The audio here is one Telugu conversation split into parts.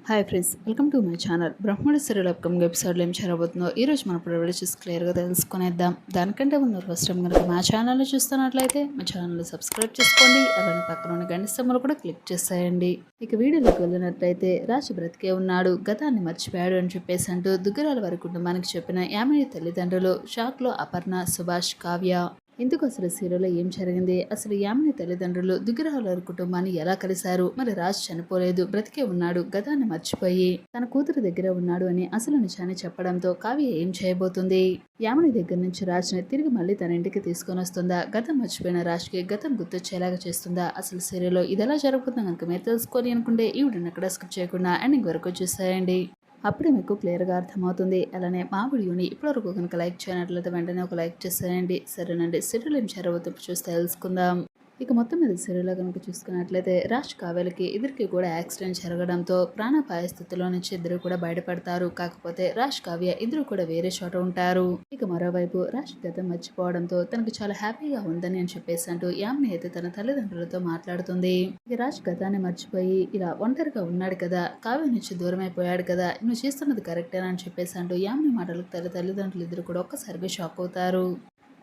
Hi friends, welcome to my channel. Brahmadi serial upcoming ఎపిసోడ్లో ఏం జరగబోతుందో ఈరోజు మనం ఇప్పుడు చూసి క్లియర్గా తెలుసుకునేద్దాం. దానికంటే ముందు ఫస్ట్ టైం కనుక మా ఛానల్ని చూస్తున్నట్లయితే మా ఛానల్ని సబ్స్క్రైబ్ చేసుకోండి. అలానే పక్కన ఉన్న గంట సింబల్ కూడా క్లిక్ చేసేయండి. ఇక వీడియోలోకి వెళ్ళినట్లయితే రాజు బ్రతికే ఉన్నాడు, గతాన్ని మర్చిపోయాడు అని చెప్పేసి అంటూ దుగ్గరాల వారి కుటుంబానికి చెప్పిన యామిని తల్లిదండ్రులు షాక్లో అపర్ణ, సుభాష్, కావ్య. ఎందుకు అసలు సీరియల్లో ఏం జరిగింది, అసలు యామిని తల్లిదండ్రులు దుగ్గిరాల కుటుంబాన్ని ఎలా కలిశారు, మరి రాజ్ చనిపోలేదు, బ్రతికే ఉన్నాడు, గతాన్ని మర్చిపోయి తన కూతురు దగ్గర ఉన్నాడు అని అసలు నిజాన్ని చెప్పడంతో కావ్య ఏం చేయబోతుంది? యామిని దగ్గర నుంచి రాజ్ని తిరిగి మళ్ళీ తన ఇంటికి తీసుకొని వస్తుందా, గతం మర్చిపోయిన రాజ్కి గతం గుర్తొచ్చేలాగా చేస్తుందా? అసలు సీరియల్లో ఇదెలా జరుగుతుందో కనుక మీరు తెలుసుకోవాలి అనుకుంటే ఈ వీడియోని ఎక్కడ స్కిప్ చేయకుండా ఎండింగ్ వరకు చూసేయండి. అప్పుడే మీకు క్లియర్గా అర్థమవుతుంది. అలానే మా వీడియోని ఇప్పటివరకు కనుక లైక్ చేయనట్లయితే వెంటనే ఒక లైక్ చేసేయండి. సరేనండి, సీరియల్ ఏం జరగబోతుందో చూసి తెలుసుకుందాం. ఇక మొత్తం మీద సీరియల్లో కనుక చూసుకున్నట్లయితే రాజ్ కావ్యలకి ఇద్దరికి కూడా యాక్సిడెంట్ జరగడంతో ప్రాణాపాయ స్థితిలో నుంచి ఇద్దరు కూడా బయటపడతారు. కాకపోతే రాజ్ కావ్య ఇద్దరు కూడా వేరే చోట ఉంటారు. ఇక మరోవైపు రాజ్ గతం మర్చిపోవడంతో తనకు చాలా హ్యాపీగా ఉందని అని చెప్పేసి అంటూ యామిని అయితే తన తల్లిదండ్రులతో మాట్లాడుతుంది. ఇక రాజ్ గతాన్ని మర్చిపోయి ఇలా ఒంటరిగా ఉన్నాడు కదా, కావ్య నుంచి దూరం అయిపోయాడు కదా, నువ్వు చేస్తున్నది కరెక్టేనా అని చెప్పేసి అంటూ యామిని మాటలకు తల్లిదండ్రులు ఇద్దరు కూడా ఒక్కసారిగా షాక్ అవుతారు.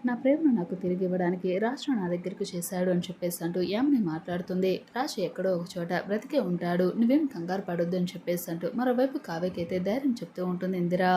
నా ప్రేమను నాకు తిరిగి ఇవ్వడానికి రాజు నా దగ్గరకు చేశాడు అని చెప్పేసి అంటూ యామిని మాట్లాడుతుంది. రాజు ఎక్కడో ఒక చోట బ్రతికే ఉంటాడు, నువ్వేం కంగారు పడొద్దు అని చెప్పేసి అంటూ మరోవైపు కావ్యకైతే ధైర్యం చెప్తూ ఉంటుంది ఇందిరా.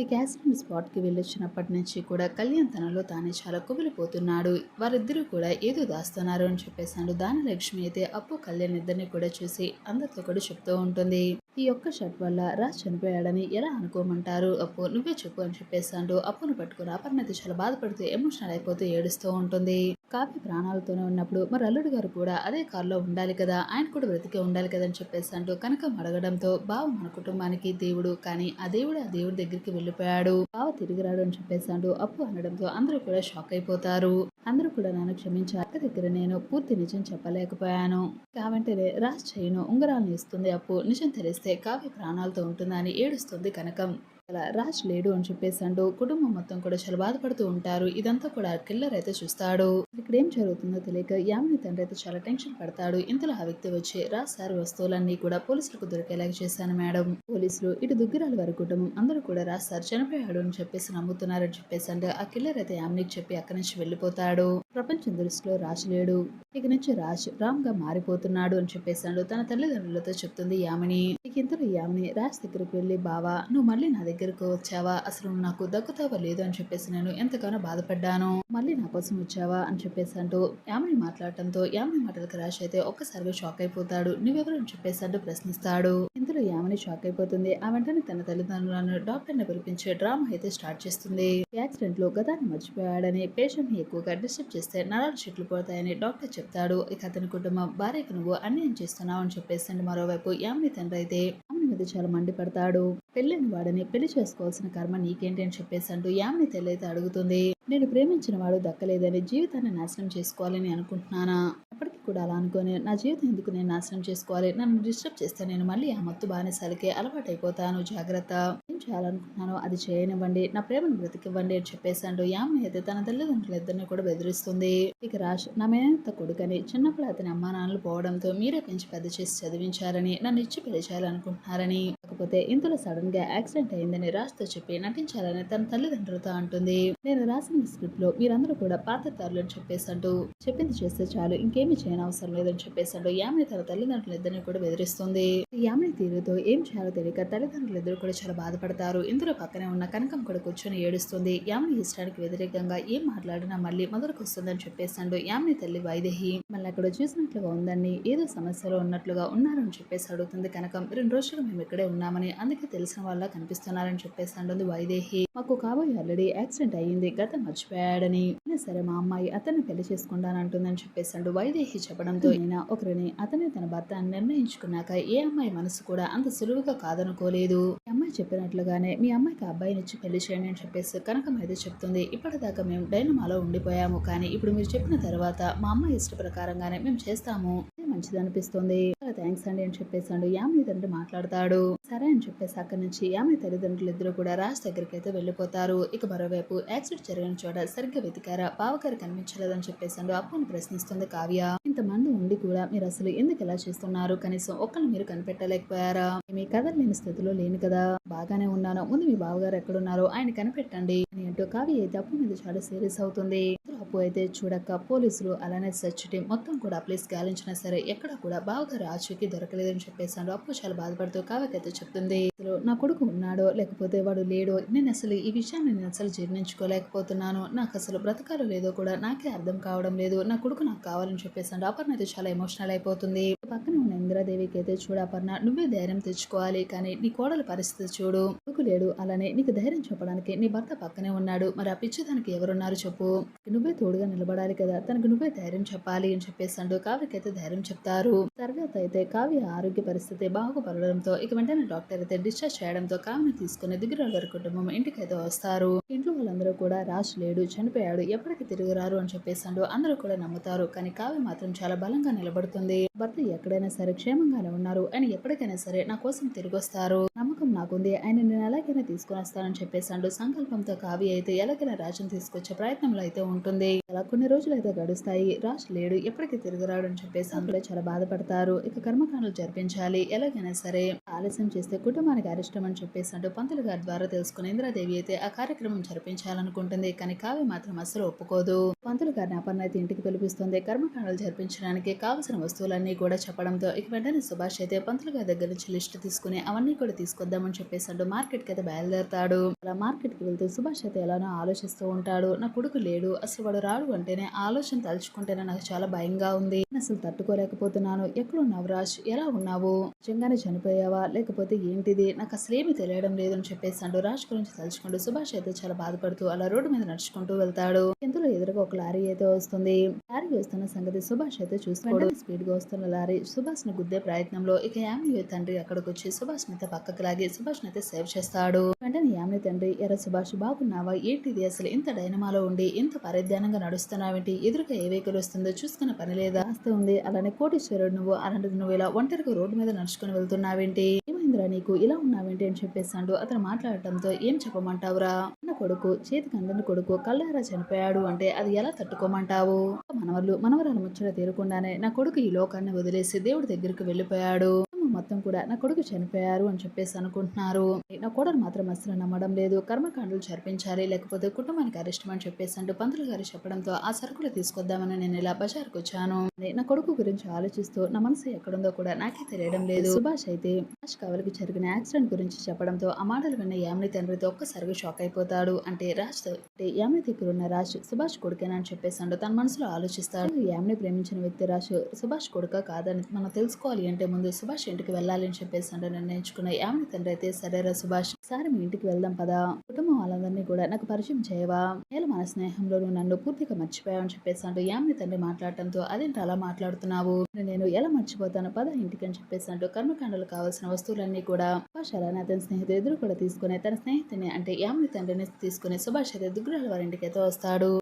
ఈ యాక్సిడెంట్ స్పాట్కి వెళ్ళొచ్చినప్పటి నుంచి కూడా కళ్యాణ్ తనలో తానే చాలా కుమిలిపోతున్నాడు. వారిద్దరూ కూడా ఏదో దాస్తున్నారు అని చెప్పేసాడు. దాని లక్ష్మి అయితే అప్పు కళ్యాణ్ ఇద్దరిని కూడా చూసి అందరితో కూడా చెప్తూ ఉంటుంది. ఈ ఒక్క షర్ట్ వల్ల రాజ్ చనిపోయాడని ఎలా అనుకోమంటారు, అప్పు నువ్వే చెప్పు అని చెప్పేసాడు. అప్పును పట్టుకుని అపర్ణ అయితే చాలా బాధపడుతూ ఎమోషనల్ అయిపోతూ ఏడుస్తూ ఉంటుంది. కావ్య ప్రాణాలతోనే ఉన్నప్పుడు మరి అల్లుడు గారు కూడా అదే కారులో ఉండాలి కదా, ఆయన కూడా బ్రతికే ఉండాలి కదా అని చెప్పేసి అంటూ కనకం అడగడంతో బావ మన కుటుంబానికి దేవుడు, కానీ ఆ దేవుడు ఆ దేవుడి దగ్గరికి వెళ్ళిపోయాడు, బావ తిరిగి రాడు అని చెప్పేసి అంటూ అప్పు అనడంతో అందరూ కూడా షాక్ అయిపోతారు. అందరూ కూడా నన్ను క్షమించి అక్క దగ్గర నేను పూర్తి నిజం చెప్పలేకపోయాను, కావంటేనే రాజ్ చేయను ఉంగరాలను ఇస్తుంది అప్పు, నిజం తెలిస్తే కావ్య ప్రాణాలతో ఉంటుందని ఏడుస్తుంది కనకం. అలా రాజ్ లేడు అని చెప్పేసి అంటూ కుటుంబం మొత్తం కూడా చాలా బాధపడుతూ ఉంటారు. ఇదంతా కూడా కిల్లర్ అయితే చూస్తాడు. ఇక్కడ ఏం జరుగుతుందో తెలియక యామిని తండ్రి అయితే చాలా టెన్షన్ పడతాడు. ఇంతలో ఆ వ్యక్తి వచ్చి రాజ్ సార్ వస్తువులన్నీ కూడా పోలీసులకు దొరికేలాగా చేశాను మేడం. పోలీసులు ఇటు దుగ్గిరాల వారి కుటుంబం అందరూ కూడా రాజ్ సార్ చనిపోయాడు అని చెప్పేసి నమ్ముతున్నారని చెప్పేసి అంటే ఆ కిల్లర్ అయితే యామినికి చెప్పి అక్కడి నుంచి వెళ్ళిపోతాడు. ప్రపంచం దృష్టిలో రాజ్ లేడు, ఇక నుంచి రాజ్ రామ్ గా మారిపోతున్నాడు అని చెప్పేసాడు తన తల్లిదండ్రులతో చెప్తుంది యామిని. ఇక ఇంతలో యామిని రాజ్ దగ్గరకు వెళ్ళి, బావా నువ్వు మళ్ళీ నా దగ్గరకు వచ్చావా, అసలు నాకు దక్కుతావా లేదు అని చెప్పేసి నేను ఎంతగానో బాధపడ్డాను, మళ్ళీ నా కోసం వచ్చావా అని చెప్పేసి అంటూ యామిని మాట్లాడటంతో యామిని మాటలకు రాజ్ అయితే ఒక్కసారిగా షాక్ అయిపోతాడు. నువ్వెవరు అని చెప్పేసి అంటూ ప్రశ్నిస్తాడు. ఇంతలో యామిని షాక్ అయిపోతుంది. ఆ వెంటనే తన తల్లిదండ్రులను డాక్టర్ ని పిలిపించే డ్రామా అయితే స్టార్ట్ చేస్తుంది. యాక్సిడెంట్ లో గతాన్ని మర్చిపోయాడని, పేషెంట్ ని ఎక్కువగా డిస్టర్బ్ చేస్తే నరాలు చెట్లు పోతాయని డాక్టర్ చెప్తాడు. ఇక అతని కుటుంబం భార్యకు నువ్వు అన్యాయం చేస్తున్నావు అని చెప్పేసి మరోవైపు యామిని తండ్రి అయితే యామిని మీద చాలా మండిపడతాడు. పెళ్ళైన వాడిని పెళ్లి చేసుకోవాల్సిన కర్మ నీకేంటి అని చెప్పేసి అంటూ యామిని తల్లి అయితే అడుగుతుంది. నేను ప్రేమించిన వాడు దక్కలేదని జీవితాన్ని నాశనం చేసుకోవాలని అనుకుంటున్నానా, అప్పటికి కూడా అలా అనుకోని నా జీవితం ఎందుకు నేను నాశనం చేసుకోవాలి, నన్ను డిస్టర్బ్ చేస్తే నేను మళ్ళీ ఆ మత్తు బానిసలకే అలవాటు అయిపోతాను, జాగ్రత్త, ఏం చేయాలనుకుంటున్నానో అది చేయనివ్వండి, నా ప్రేమను బ్రతికివ్వండి అని చెప్పేసాడు. యామిని అయితే తన తల్లిదండ్రులు ఇద్దరిని కూడా బెదిరిస్తుంది. ఇక రాజ్ నా మేనత్త కొడుకని, చిన్నప్పుడు అతని అమ్మా నాన్నలు పోవడంతో మీరే పెంచి పెద్ద చేసి చదివించారని, నన్ను ఇచ్చి పెళ్లి చేయాలనుకుంటున్నారని, కాకపోతే ఇంతలో సడన్ గా యాక్సిడెంట్ అయిందని రాజ్ తో చెప్పి నటించాలని తన తల్లిదండ్రులతో అంటుంది. నేను రాసిన స్క్రిప్ట్ లో మీరందరూ కూడా పాత్రధారులు అని చెప్పేసి అంటూ చెప్పింది చేస్తే చాలు, ఇంకేమీ చేయని అవసరం లేదని చెప్పేసి అంటూ యామిని తన తల్లిదండ్రులు ఇద్దరిని కూడా బెదిరిస్తుంది. యామిని తీరుతో ఏం చేయాలో తెలియక తల్లిదండ్రులు ఇద్దరు కూడా చాలా బాధపడతారు. ఇందులో పక్కనే ఉన్న కనకం కూడా కూర్చొని ఏడుస్తుంది. యామిని ఇష్టానికి వ్యతిరేకంగా ఏం మాట్లాడినా మళ్ళీ మొదలుకు వస్తుందని చెప్పేసి అంటూ యామిని తల్లి వైదేహి మళ్ళీ అక్కడ చూసినట్లుగా ఉందని, ఏదో సమస్యలో ఉన్నట్లుగా ఉన్నారని చెప్పేసి అడుగుతుంది కనకం. 2 రోజులు మేము ఇక్కడే ఉన్నామని, అందుకే తెలిసిన వాళ్ళ కనిపిస్తున్నారని చెప్పేసి అంటుంది వైదేహి. మాకు కాబోయే ఆల్రెడీ యాక్సిడెంట్ అయ్యింది, గతం మర్చిపోయాడని, సరే మా అమ్మాయి అతన్ని పెళ్లి చేసుకుంటానంటుందని చెప్పేసాడు వైదేహి చెప్పడంతో అయినా ఒకరిని అతనే తన భర్త అని నిర్ణయించుకున్నాక ఏ అమ్మాయి మనసు కూడా అంత సులువుగా కాదనుకోలేదు. ఈ అమ్మాయి చెప్పినట్లుగానే మీ అమ్మాయికి అబ్బాయినిచ్చి పెళ్లి చేయండి అని చెప్పేసి కనకం అయితే చెప్తుంది. ఇప్పటిదాకా మేము డైనమాలో ఉండిపోయాము, కానీ ఇప్పుడు మీరు చెప్పిన తర్వాత మా అమ్మాయి ఇష్ట ప్రకారంగానే మేము చేస్తాము, మంచిది అనిపిస్తుంది. చాలా థ్యాంక్స్ అండి అని చెప్పేసాడు. యామిని తండ్రి మాట్లాడతాడు. సరే అని చెప్పేసి అక్కడి నుంచి యామిని తల్లిదండ్రులు ఇద్దరు కూడా రాజ్ దగ్గరికి అయితే వెళ్ళిపోతారు. ఇక మరోవైపు యాక్సిడెంట్ జరిగిన చోట సరిగ్గా వెతికారా, బావగారు కనిపించలేదని చెప్పేసాడు. అప్పుని ప్రశ్నిస్తుంది కావ్య. ఇంతమంది ఉండి కూడా మీరు అసలు ఎందుకు ఇలా చేస్తున్నారు, కనీసం ఒక్కళ్ళు మీరు కనిపెట్టలేకపోయారా, మీ కదలలేని స్థితిలో లేను కదా, బాగానే ఉన్నాను, ముందు మీ బావగారు ఎక్కడున్నారో ఆయన కనిపెట్టండి అని అంటూ కావ్య అయితే అప్పు మీద చాలా సీరియస్ అవుతుంది. అప్పు అయితే చూడక పోలీసులు అలానే సెర్చ్ టీం మొత్తం కూడా ప్లేస్ గాలించినా సరే ఎక్కడ కూడా బావగారు ఆచూకీ దొరకలేదని చెప్పేసాడు. అప్పు చాలా బాధపడుతూ కావ్యకైతే చెప్తుంది, నా కొడుకు ఉన్నాడో లేకపోతే వాడు లేడో, నేను అసలు ఈ విషయాన్ని నేను అసలు జీర్ణించుకోలేకపోతున్నాను, నాకు అసలు బ్రతకాలో లేదో కూడా నాకే అర్థం కావడం లేదు, నా కొడుకు నాకు కావాలని చెప్పేసాడు. అపర్ణ అయితే చాలా ఎమోషనల్ అయిపోతుంది. పక్కన ఉన్న ఇందిరాదేవికి అయితే చూడు అపర్ణ, నువ్వే ధైర్యం తెచ్చుకోవాలి, కానీ నీ కోడల పరిస్థితి చూడు, కొడుకు లేడు, అలానే నీకు ధైర్యం చెప్పడానికి నీ భర్త పక్కనే ఉన్నాడు, మరి ఆ పిచ్చిదానికి ఎవరున్నారు చెప్పు, నువ్వే తోడుగా నిలబడాలి కదా, తనకు నువ్వే ధైర్యం చెప్పాలి అని చెప్పేసాడు. కావ్యకైతే ధైర్యం చెప్తారు. తర్వాత అయితే కావ్య ఆరోగ్య పరిస్థితి బాగుపడడంతో ఇక వెంటనే డాక్టర్ అయితే డిశ్చార్జ్ చేయడంతో కావ్యను తీసుకుని దిగురాల గారి కుటుంబం ఇంటికైతే వస్తారు. ఇంట్లో వాళ్ళందరూ కూడా రాజ్ లేడు, చనిపోయాడు, ఎప్పటికి తిరిగి రారు అని చెప్పేసాడు. అందరూ కూడా నమ్ముతారు. కానీ కావ్య మాత్రం చాలా బలంగా నిలబడుతుంది. భర్త ఎక్కడైనా సరే క్షేమంగానే ఉన్నారు, ఆయన ఎప్పటికైనా సరే నా కోసం తిరిగి వస్తారు, నమ్మకం నాకుంది, ఆయన నేను ఎలాగైనా తీసుకుని వస్తానని చెప్పేసాడు. సంకల్పంతో కావ్య అయితే ఎలాగైనా రాజును తీసుకొచ్చే ప్రయత్నంలో అయితే ఉంటుంది. అలా కొన్ని రోజులు అయితే గడుస్తాయి. రాజ్ లేడు, ఎప్పటికీ తిరిగి రాడు అని చెప్పేసి అందరూ చాలా బాధపడతారు. ఇక కర్మకాండలు జరిపించాలి, ఎలాగైనా సరే ఆలస్యం చేస్తే కుటుంబానికి అరిష్టం అని చెప్పేసాడు. పంతులు గారి ద్వారా తెలుసుకుని ఇంద్రాదేవి అయితే ఆ కార్యక్రమం జరిపించాలనుకుంటుంది. కానీ కావ్య మాత్రం అస్సలు ఒప్పుకోదు. పంతులు గారిని అపర్ణ అయితే ఇంటికి పిలిపిస్తుంది. కర్మకాండలు జరిపించడానికి కావలసిన వస్తువులన్నీ కూడా చెప్పడంతో ఇక వెంటనే సుభాష్ అయితే పంతులు గారి దగ్గర నుంచి లిస్ట్ తీసుకుని అవన్నీ కూడా తీసుకొద్దామని చెప్పేసాడు. మార్కెట్ కి అయితే బయలుదేరతాడు. అలా మార్కెట్ కి వెళ్తే సుభాష్ అయితే ఎలానో ఆలోచిస్తూ ఉంటాడు. నా కొడుకు లేడు, అసలు వాడు రాడు అంటేనే ఆలోచన తలుచుకుంటేనే నాకు చాలా భయంగా ఉంది, అసలు తట్టుకోలేకపోతున్నాను, ఎక్కడున్నావు రాజ్, ఎలా ఉన్నావు, నిజంగానే చనిపోయావా లేకపోతే ఏంటిది, నాకు అసలు ఏమీ తెలియడం లేదు అని చెప్పేసాడు. రాజ్ గురించి తలుచుకుంటూ సుభాష్ అయితే చాలా బాధపడుతూ అలా రోడ్డు మీద నడుచుకుంటూ వెళ్తాడు. ఇందులో ఎదురుగా ఒక లారీ అయితే వస్తుంది. లారీ వస్తున్న సంగతి సుభాష్ అయితే చూసుకోవడం, స్పీడ్ గా వస్తున్న లారీ సుభాష్ ని గుద్దే ప్రయత్నంలో ఇక యామిని తండ్రి అక్కడికి వచ్చి సుభాష్ అయితే పక్కకు లాగి సుభాష్ అయితే సేవ్ చేస్తాడు. వెంటనే యామిని తండ్రి, ఎర్ర సుభాష్ బాగున్నావా, ఏంటిది అసలు ఇంత డైనమాలో ఉండి ఇంత పరిజ్ఞానంగా నడుస్తున్నావేంటి, ఎదురుగా ఏ వెహికల్ వస్తుందో చూసుకున్న పని లేదా, ఆస్తి ఉంది, అలానే కోటీశ్వరుడు నువ్వు, అలాంటిది నువ్వు ఇలా ఒంటరిగా రోడ్డు మీద నడుచుకుని వెళ్తున్నావేంటి, ఏమైందిరా నీకు, ఇలా ఉన్నావేంటి అని చెప్పేసాడు. అతను మాట్లాడటంతో ఏం చెప్పమంటావురా, నా కొడుకు చేతికి అందని కొడుకు కళ్ళారా చనిపోయాడు అంటే అది ఎలా తట్టుకోమంటావు, మనవరాలు ముచ్చట తీరకుండానే నా కొడుకు ఈ లోకాన్ని వదిలేసి దేవుడి దగ్గరికి వెళ్ళిపోయాడు, మొత్తం కూడా నా కొడుకు చనిపోయారు అని చెప్పేసి అనుకుంటున్నారు, నా కోడలు మాత్రం అసలు నమ్మడం లేదు, కర్మకాండలు జరిపించాలి లేకపోతే కుటుంబానికి అరిష్టం అని చెప్పేసి అంటూ పంతులు గారు చెప్పడంతో ఆ సరుకులు తీసుకొద్దామని నేను ఇలా బజార్కు వచ్చాను, నా కొడుకు గురించి ఆలోచిస్తూ నా మనసు ఎక్కడుందో కూడా నాకే తెలియడం లేదు. సుభాష్ అయితే రాజ్ కావలికి జరిగిన యాక్సిడెంట్ గురించి చెప్పడంతో ఆ మాటలు విన్న యామిని తండ్రితో ఒక్కసారిగా షాక్ అయిపోతాడు. అంటే యామిని దగ్గర ఉన్న రాజ్ సుభాష్ కొడుకేనా అని చెప్పేసాడు. తన మనసులో ఆలోచిస్తాడు. యామిని ప్రేమించిన వ్యక్తి రాజ్ సుభాష్ కొడుక కాదని మనం తెలుసుకోవాలి అంటే ముందు సుభాష్ ఇంటికి వెళ్ళాలి అని చెప్పేసి అంటే నిర్ణయించుకున్న యామిని తండ్రి అయితే సరేరా సుభాష్, సారి మీ ఇంటికి వెళ్దాం పదా, కుటుంబం వాళ్ళందరినీ కూడా నాకు పరిచయం చేయవా, నేను మన స్నేహంలో నన్ను పూర్తిగా మర్చిపోయావని చెప్పేసి అంటూ యామిని తండ్రి మాట్లాడటంతో అదేంటి అలా మాట్లాడుతున్నావు, నేను ఎలా మర్చిపోతాను పద ఇంటికి అని చెప్పేసి అంటూ కర్మకాండలు కావాల్సిన వస్తువులన్నీ కూడా సుభాష్ అలానే అతని స్నేహితుడు ఎదురు కూడా తీసుకుని తన స్నేహితుని అంటే యామిని తండ్రిని తీసుకుని సుభాష్ అయితే దుగ్గురాల వారి ఇంటికి అయితే వస్తాడు.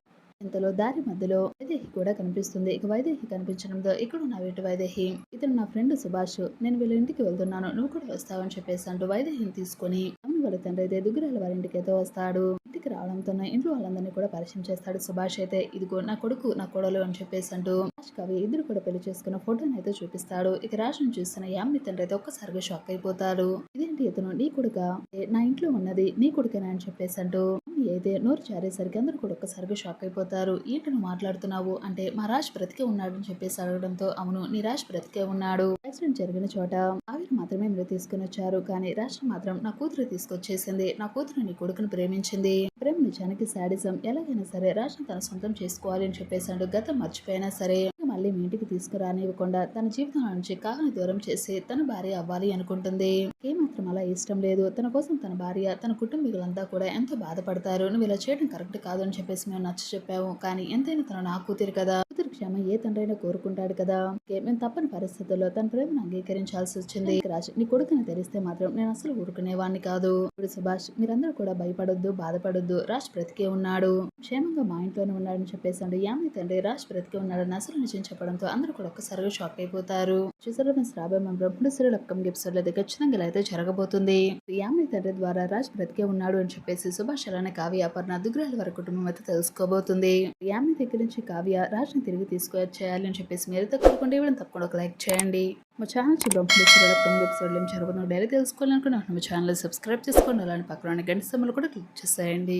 ఇంతలో దారి మధ్యలో వైదేహి కూడా కనిపిస్తుంది. ఇక వైదేహి కనిపించడంతో ఇక్కడ నా వీటి వైదేహి, ఇతను నా ఫ్రెండ్ సుభాష్, నేను వీళ్ళ ఇంటికి వెళ్తున్నాను, నువ్వు కూడా వస్తావని చెప్పేసి అంటూ వైదేహిని తీసుకుని వాళ్ళ తండ్రి అయితే దుగ్గురాల వారి ఇంటికి అయితే వస్తాడు. ఇంటికి రావడంతో ఇంట్లో వాళ్ళందరినీ కూడా పరిచయం చేస్తాడు. సుభాష్ అయితే ఇదిగో నా కొడుకు నా కోడలు అని చెప్పేసి అంటూ రాజ్ కావ్య ఇద్దరు కూడా పెళ్లి చేసుకున్న ఫోటోని అయితే చూపిస్తాడు. ఇక రాజును చూస్తున్న యామిని తండ్రి అయితే ఒక్కసారిగా షాక్ అయిపోతాడు. ఇదేంటి ఇతను నీ కొడుక, నా ఇంట్లో ఉన్నది నీ కొడుకేనా అని చెప్పేసి అంటూ అయితే నోరు చారేసరికి అందరూ కూడా ఒక్కసారిగా షాక్ అయిపోతారు. ఏంటి నువ్వు మాట్లాడుతున్నావు అంటే మా రాజ్ బ్రతికే ఉన్నాడు అని చెప్పేసి అడగడంతో అవును నీ రాజ్ బ్రతికే ఉన్నాడు, యాక్సిడెంట్ జరిగిన చోట ఆవిడ మాత్రమే మీరు తీసుకుని వచ్చారు, కానీ రాజ్ మాత్రం నా కూతురు తీసుకొచ్చేసింది, నా కూతురు నీ కొడుకును ప్రేమించింది, ప్రేమ నిజానికి శాడిజం, ఎలాగైనా సరే రాజ్ తన సొంతం చేసుకోవాలి అని చెప్పేసాడు. గతం మర్చిపోయినా సరే మళ్ళీ మీ ఇంటికి తీసుకురానివ్వకుండా తన జీవితం నుంచి కావ్యని దూరం చేసి తన భార్య అవ్వాలి అనుకుంటుంది. ఏమాత్రం అలా ఇష్టం లేదు. తన కోసం తన భార్య తన కుటుంబీకులంతా కూడా ఎంతో బాధపడతారు. నువ్వు ఇలా చేయడం కరెక్ట్ కాదు అని చెప్పేసి మేము నచ్చ చెప్పాము, కానీ ఎంతైనా తన నా కూతురు కదా, కూతురు క్షేమ ఏ తండ్రైనా కోరుకుంటాడు కదా, మేము తప్పని పరిస్థితుల్లో తన ప్రేమను అంగీకరించాల్సి వచ్చింది. రాజ్ నీ కొడుకుని తెలిస్తే మాత్రం నేను అసలు ఊరుకునేవాడిని కాదు. ఇప్పుడు సుభాష్ మీరందరూ కూడా భయపడొద్దు, బాధపడొద్దు, రాజ్ బ్రతికే ఉన్నాడు, క్షేమంగా మా ఇంట్లోనే ఉన్నాడని చెప్పేసి యామిని తండ్రి రాజ్ బ్రతికి ఉన్నాడని అసలు నిజం చెప్పడంతో అందరూ కూడా ఒక్కసారిగా షాక్ అయిపోతారు. చూసారా ఫ్రెండ్స్, రాబోయే మన బ్రహ్మణ సీరియల్ అప్కమింగ్ ఎపిసోడ్ లో అయితే ఖచ్చితంగా ఇలా అయితే జరగబోతుంది. యామిని తండ్రి ద్వారా రాజ్ బ్రతికే ఉన్నాడు అని చెప్పేసి సుభాష్ అలానే కావ్య అపర్ణ దుగ్గురాల వారి కుటుంబం అయితే తెలుసుకోబోతుంది. యామిని దగ్గర నుంచి కావ్య రాజ్ ని తిరిగి తీసుకొచ్చేయాలి అని చెప్పేసి మీరైతే కోరుకుంటే ఇవ్వడం తప్పకుండా ఒక లైక్ చేయండి. మా ఛానల్ బ్రహ్మణ సీరియల్ అప్కమింగ్ ఎపిసోడ్ ఏం జరగబోతుందో డైలీ తెలుసుకోవాలనుకున్నా మా ఛానల్ సబ్స్క్రైబ్ చేసుకోండి. అలానే పక్కన గంట సమయంలో కూడా క్లిక్ చేసేయండి.